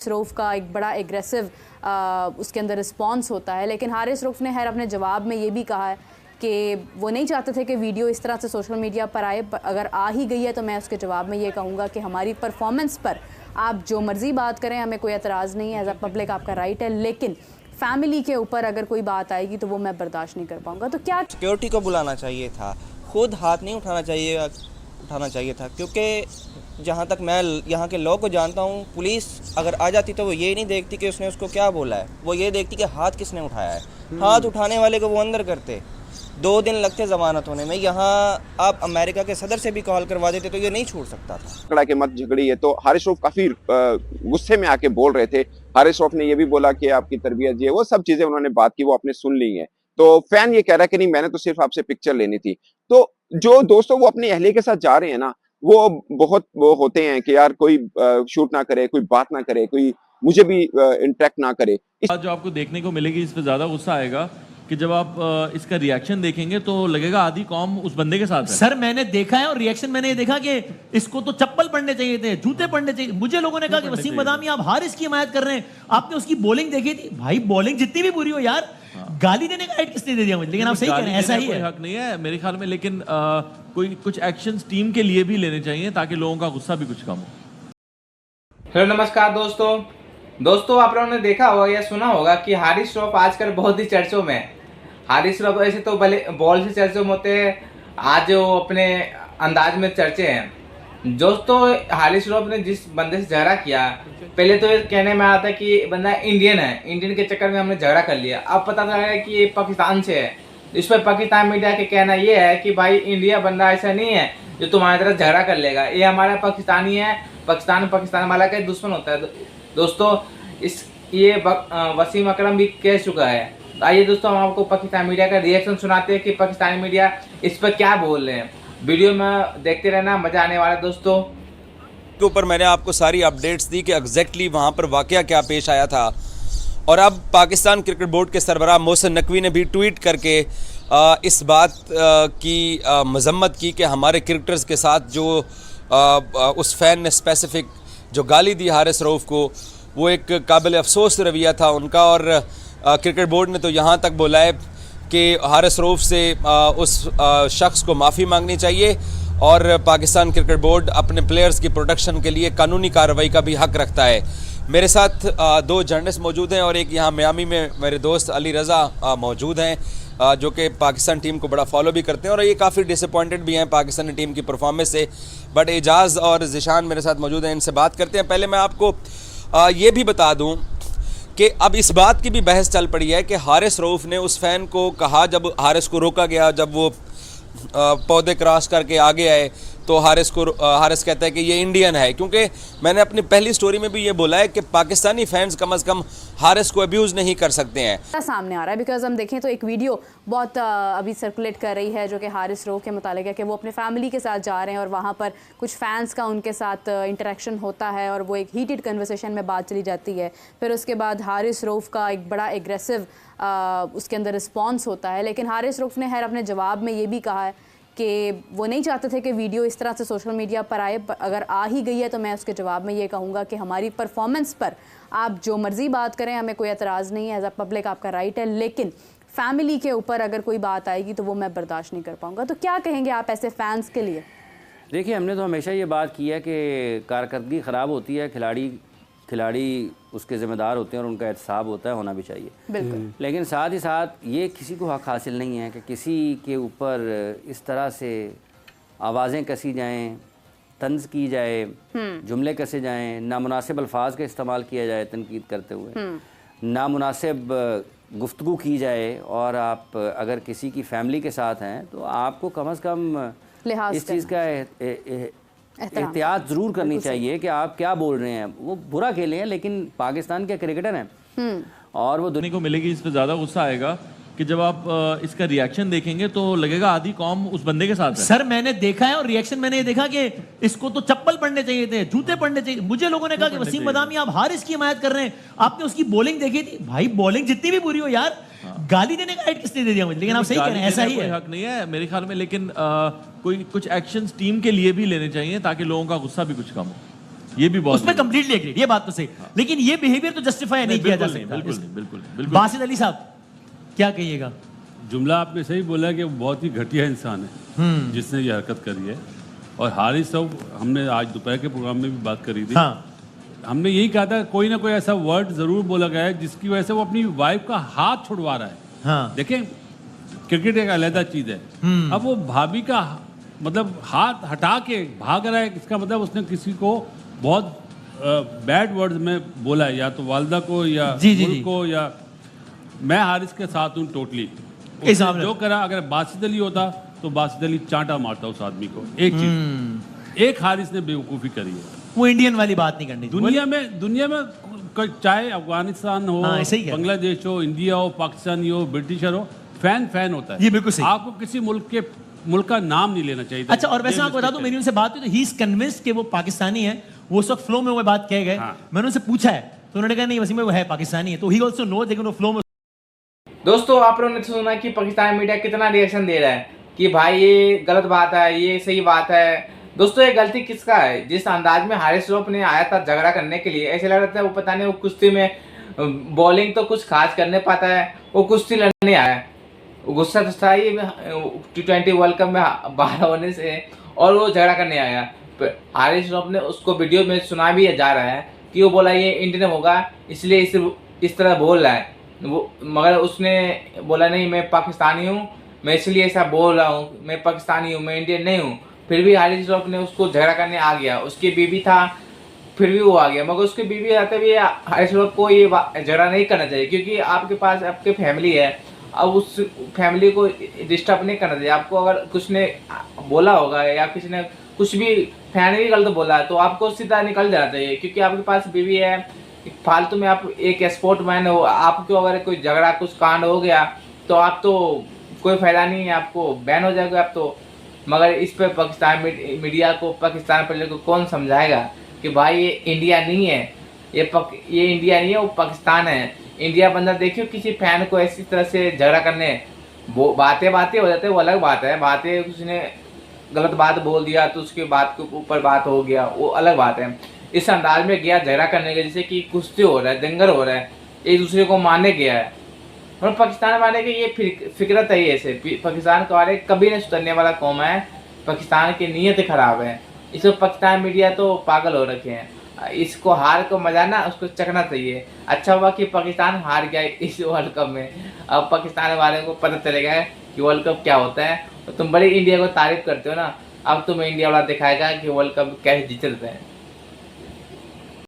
रऊफ़ का एक बड़ा एग्रेसिव उसके अंदर रिस्पॉन्स होता है, लेकिन हारिस रऊफ़ ने अपने जवाब में ये भी कहा है कि वो नहीं चाहते थे कि वीडियो इस तरह से सोशल मीडिया पर आए। अगर आ ही गई है तो मैं उसके जवाब में ये कहूँगा कि हमारी परफॉर्मेंस पर आप जो मर्ज़ी बात करें, हमें कोई एतराज़ नहीं है, एज अ पब्लिक आपका राइट है, लेकिन फैमिली के ऊपर अगर कोई बात आएगी तो वो मैं बर्दाश्त नहीं कर पाऊँगा। तो क्या सिक्योरिटी को बुलाना चाहिए था, खुद हाथ नहीं उठाना चाहिए था, क्योंकि जहाँ तक मैं यहाँ के लॉ को जानता हूँ, पुलिस अगर आ जाती तो वो ये नहीं देखती कि उसने उसको क्या बोला है, वो ये देखती कि हाथ किसने उठाया है। हाथ उठाने वाले को वो अंदर करते, 2 दिन लगते ज़मानत होने में। यहाँ आप अमेरिका के सदर से भी कॉल करवा देते तो ये नहीं छूट सकता था। झगड़ा के मत झगड़ी है तो हारिस रऊफ़ काफी गुस्से में आके बोल रहे थे। हारिस रऊफ़ ने ये भी बोला कि आपकी तरबियत ये वो सब चीजें उन्होंने बात की, वो आपने सुन ली है। तो फैन ये कह रहा है कि नहीं, मैंने तो सिर्फ आपसे पिक्चर लेनी थी। तो जो दोस्तों वो अपनी अहलिया के साथ जा रहे हैं ना, वो बहुत वो होते हैं कि यार कोई शूट ना करे, कोई बात ना करे, कोई मुझे भी इंटरेक्ट ना करे। जो आपको देखने को मिलेगी, इस पे ज्यादा गुस्सा आएगा कि जब आप इसका रिएक्शन देखेंगे तो लगेगा आधी कौम उस बंदे के साथ है। सर मैंने देखा है और रिएक्शन मैंने ये देखा कि इसको तो चप्पल पड़ने चाहिए थे, जूते पड़ने चाहिए। मुझे लोगों ने कहा कि वसीम बदामी आप हारिस की हिमायत कर रहे हैं, आपने उसकी बॉलिंग देखी थी। भाई बॉलिंग जितनी भी बुरी हो यार, गाली देने का राइट किसने दे दिया मुझे? लेकिन आप सही कह रहे हैं, ऐसा ही है, हक नहीं है मेरे ख्याल में, लेकिन कोई कुछ एक्शंस टीम के लिए भी लेने चाहिए ताकि लोगों का गुस्सा भी कुछ कम हो। हेलो नमस्कार दोस्तों आप लोगों ने देखा होगा या सुना होगा कि हारिस रऊफ़ आजकल बहुत ही चर्चों में है। हारिस रऊफ़ ऐसे तो भले बॉल से चर्चों में होते हैं, आज वो अपने अंदाज में चर्चे हैं। दोस्तों हारिस रऊफ़ ने जिस बंदे से झगड़ा किया, पहले तो ये कहने में आया था कि बंदा इंडियन है, इंडियन के चक्कर में हमने झगड़ा कर लिया। अब पता चला है कि ये पाकिस्तान से है। इस पर पाकिस्तान मीडिया के कहना ये है कि भाई इंडिया बंदा ऐसा नहीं है जो तुम्हारी तरह झगड़ा कर लेगा, ये हमारा पाकिस्तानी है, पाकिस्तान वाला का दुश्मन होता है। दोस्तों ये वसीम अकरम भी कह चुका है। आइए दोस्तों हम आपको पाकिस्तान मीडिया का रिएक्शन सुनाते हैं कि पाकिस्तानी मीडिया इस पर क्या बोल रहे हैं। वीडियो में देखते रहना, मजा आने वाला है दोस्तों। के ऊपर मैंने आपको सारी अपडेट्स दी कि एग्जैक्टली वहाँ पर वाकया क्या पेश आया था। और अब पाकिस्तान क्रिकेट बोर्ड के सरबराह मोहसिन नकवी ने भी ट्वीट करके इस बात की मजम्मत की कि हमारे क्रिकेटर्स के साथ जो उस फ़ैन ने स्पेसिफिक जो गाली दी हारिस रऊफ़ को, वो एक काबिल अफसोस रवैया था उनका। और क्रिकेट बोर्ड ने तो यहाँ तक बोला है कि हारिस रऊफ़ से उस शख्स को माफ़ी मांगनी चाहिए और पाकिस्तान क्रिकेट बोर्ड अपने प्लेयर्स की प्रोटेक्शन के लिए कानूनी कार्रवाई का भी हक रखता है। मेरे साथ 2 जर्नलिस्ट मौजूद हैं और एक यहाँ मियामी में मेरे दोस्त अली रज़ा मौजूद हैं, जो कि पाकिस्तान टीम को बड़ा फॉलो भी करते हैं और ये काफ़ी डिसअपॉइंटेड भी हैं पाकिस्तानी टीम की परफॉर्मेंस से। बट एजाज़ और ज़िशान मेरे साथ मौजूद हैं, इनसे बात करते हैं। पहले मैं आपको ये भी बता दूँ कि अब इस बात की भी बहस चल पड़ी है कि हारिस रऊफ़ ने उस फ़ैन को कहा, जब हारिस को रोका गया, जब वो पौधे क्रॉस करके आगे आए तो हारिस कहता है कि ये इंडियन है। क्योंकि मैंने अपनी पहली स्टोरी में भी ये बोला है कि पाकिस्तानी फैंस कम अज़ कम हारिस को अब्यूज़ नहीं कर सकते हैं। सामने आ रहा है बिकॉज हम देखें तो एक वीडियो बहुत अभी सर्कुलेट कर रही है जो कि हारिस रऊफ़ के मुतालिक है कि वो अपने फैमिली के साथ जा रहे हैं और वहाँ पर कुछ फैंस का उनके साथ इंटरेक्शन होता है और वो एक हीटेड कन्वर्सेशन में बात चली जाती है। फिर उसके बाद हारिस रऊफ़ का एक बड़ा एग्रेसिव उसके अंदर रिस्पॉन्स होता है, लेकिन हारिस रऊफ़ ने अपने जवाब में ये भी कहा है कि वो नहीं चाहते थे कि वीडियो इस तरह से सोशल मीडिया पर आए। अगर आ ही गई है तो मैं उसके जवाब में ये कहूँगा कि हमारी परफॉर्मेंस पर आप जो मर्ज़ी बात करें, हमें कोई एतराज़ नहीं है, एज अ पब्लिक आपका राइट है, लेकिन फैमिली के ऊपर अगर कोई बात आएगी तो वो मैं बर्दाश्त नहीं कर पाऊँगा। तो क्या कहेंगे आप ऐसे फैंस के लिए? देखिए, हमने तो हमेशा ये बात की है कि कारकर्दगी ख़राब होती है, खिलाड़ी उसके ज़िम्मेदार होते हैं और उनका एहतसाब होता है, होना भी चाहिए। बिल्कुल। लेकिन साथ ही साथ ये किसी को हक़ हासिल नहीं है कि किसी के ऊपर इस तरह से आवाज़ें कसी जाएं, तंज़ की जाए, जुमले कसे जाएं, नामुनासिब अल्फाज का इस्तेमाल किया जाए तनकीद करते हुए, नामुनासिब गुफ्तगू की जाए। और आप अगर किसी की फैमिली के साथ हैं तो आपको कम अज़ कम इस चीज़ का एहतियात ज़रूर करनी चाहिए कि आप क्या बोल रहे हैं। वो बुरा खेले हैं लेकिन पाकिस्तान के क्रिकेटर हैं और वो दुनिया को मिलेगी, इस पे ज़्यादा गुस्सा आएगा कि जब आप इसका रिएक्शन देखेंगे तो लगेगा आधी कौम उस बंदे के साथ है। सर मैंने देखा है और रिएक्शन मैंने ये देखा कि इसको तो चप्पल पड़ने चाहिए थे, जूते पड़ने चाहिए। मुझे लोगों ने कहा कि वसीम बदामी आप हारिस की हिमायत कर रहे हैं, आपने उसकी बॉलिंग देखी थी। भाई बॉलिंग जितनी भी बुरी हो यार, गाली देने का राइट किसने दे दिया मुझे? लेकिन आप सही कह रहे हैं, ऐसा ही है, हक नहीं है मेरे ख्याल में, लेकिन कोई कुछ एक्शंस टीम के लिए भी लेने चाहिए ताकि लोगों का गुस्सा भी कुछ कम हो। ये भी बहुत उसमें कंप्लीटली एग्रीड, ये बात तो सही। लेकिन ये बिहेवियर तो जस्टिफाई नहीं किया जा सकता। बिल्कुल बिल्कुल बिल्कुल। बासित अली साहब क्या कहिएगा? जुमला आपने सही बोला कि वो बहुत ही घटिया इंसान है जिसने ये हरकत करी है। और हारिस साहब, हमने आज दोपहर के प्रोग्राम में भी बात करी थी। हाँ, हमने यही कहा था कोई ना कोई ऐसा वर्ड जरूर बोला गया है जिसकी वजह से वो अपनी वाइफ का हाथ छुड़वा रहा है। हाँ, देखें, क्रिकेट एक अलग चीज है। अब वो भाभी का मतलब हाथ हटा के भाग रहा है, इसका मतलब उसने किसी को बहुत बैड वर्ड्स में बोला है, या तो वालदा को या जी, जी, मुल्क जी। को। या मैं हारिस के साथ हूँ टोटली। इस मामले जो करा, अगर बासित अली होता तो बासित अली चांटा मारता उस आदमी को। एक चीज, एक हारिस ने बेवकूफ़ी करी है। वो इंडियन वाली बात नहीं करनी। दुनिया में चाहे अफगानिस्तान हो, हाँ, सही कह रहे हैं। बांग्लादेश हो, इंडिया हो, पाकिस्तानी हो, ब्रिटिशर हो, फैन होता है। ये बिल्कुल सही। आपको किसी मुल्क का नाम नहीं लेना चाहिए। अच्छा, और वैसे आपको बता दूं, मेरी उनसे बात हुई तो ही इज कन्विंस्ड कि वो पाकिस्तानी है। वो उस वक्त फ्लो में वो बात कह गए। हाँ। मैंने उनसे पूछा है तो उन्होंने कहा नहीं, वसीम भाई वो है पाकिस्तानी है। तो ही आल्सो नो, लेकिन वो फ्लो में। दोस्तों आप लोगों ने सुना कि पाकिस्तान मीडिया कितना रिएक्शन दे रहा है कि भाई ये गलत बात है, ये सही बात है। दोस्तों ये गलती किसका है? जिस अंदाज में हारिस रऊफ ने आया था झगड़ा करने के लिए, ऐसे लग रहा था वो पता नहीं वो कुश्ती में बॉलिंग तो कुछ खास करने पाता है, वो कुश्ती लड़ने आया है। गुस्सा तो था ये T20 वर्ल्ड कप में बाहर होने से, और वो झगड़ा करने आया। हारिस रऊफ ने उसको वीडियो में सुना भी जा रहा है कि वो बोला ये इंडियन होगा इसलिए इस तरह बोल रहा है वो, मगर उसने बोला नहीं मैं पाकिस्तानी हूँ, मैं इसलिए ऐसा बोल रहा हूँ, मैं पाकिस्तानी हूँ, मैं इंडियन नहीं हूँ। फिर भी हारिस रऊफ ने उसको झगड़ा करने आ गया। उसकी बीवी था, फिर भी वो आ गया। मगर उसकी बीवी आते हुए हारिस रऊफ को ये झगड़ा नहीं करना चाहिए, क्योंकि आपके पास आपकी फैमिली है। अब उस फैमिली को डिस्टर्ब नहीं करना चाहिए। आपको अगर कुछ ने बोला होगा या किसी ने कुछ भी फैन भी गलत बोला है तो आपको सीधा निकल जाना चाहिए, क्योंकि आपके पास बीवी है। फालतू में आप एक स्पोर्ट मैन हो, आपको अगर कोई झगड़ा कुछ कांड हो गया तो आप तो कोई फायदा नहीं है, आपको बैन हो जाएगा आप तो। मगर इस पे पाकिस्तान मीडिया को, पाकिस्तान प्लेयर को कौन समझाएगा कि भाई ये इंडिया नहीं है, ये इंडिया नहीं है, वो पाकिस्तान है। इंडिया बंदा देखियो किसी फैन को ऐसी तरह से झगड़ा करने, वो बातें हो जाते हैं, वो अलग बात है। बातें उसने गलत बात बोल दिया तो उसके बात के ऊपर बात हो गया, वो अलग बात है। इस अंदाज में गया झगड़ा करने के, जैसे कि कुश्ती हो रहा है, दंगल हो रहा है, एक दूसरे को मारने गया है। और पाकिस्तान वाले की ये फिक्रत है, ऐसे पाकिस्तान के वाले कभी नहीं सुधरने वाला कौम है। पाकिस्तान की नीयत खराब है। इसमें पाकिस्तान मीडिया तो पागल हो रखे हैं। इसको हार को मजा ना उसको चखना चाहिए। अच्छा हुआ कि पाकिस्तान हार गया इस वर्ल्ड कप में। अब पाकिस्तान वाले को पता चलेगा कि वर्ल्ड कप क्या होता है। तो तुम बड़ी इंडिया को तारीफ करते हो ना, अब तुम्हें इंडिया वाला दिखाएगा कि वर्ल्ड कप कैसे जीतते हैं।